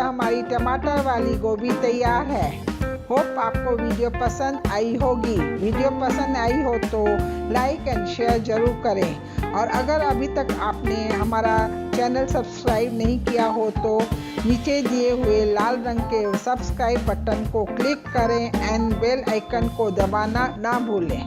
हमारी टमाटर वाली गोभी तैयार है। होप आपको वीडियो पसंद आई होगी। वीडियो पसंद आई हो तो लाइक एंड शेयर ज़रूर करें, और अगर अभी तक आपने हमारा चैनल सब्सक्राइब नहीं किया हो तो नीचे दिए हुए लाल रंग के सब्सक्राइब बटन को क्लिक करें एंड बेल आइकन को दबाना ना भूलें।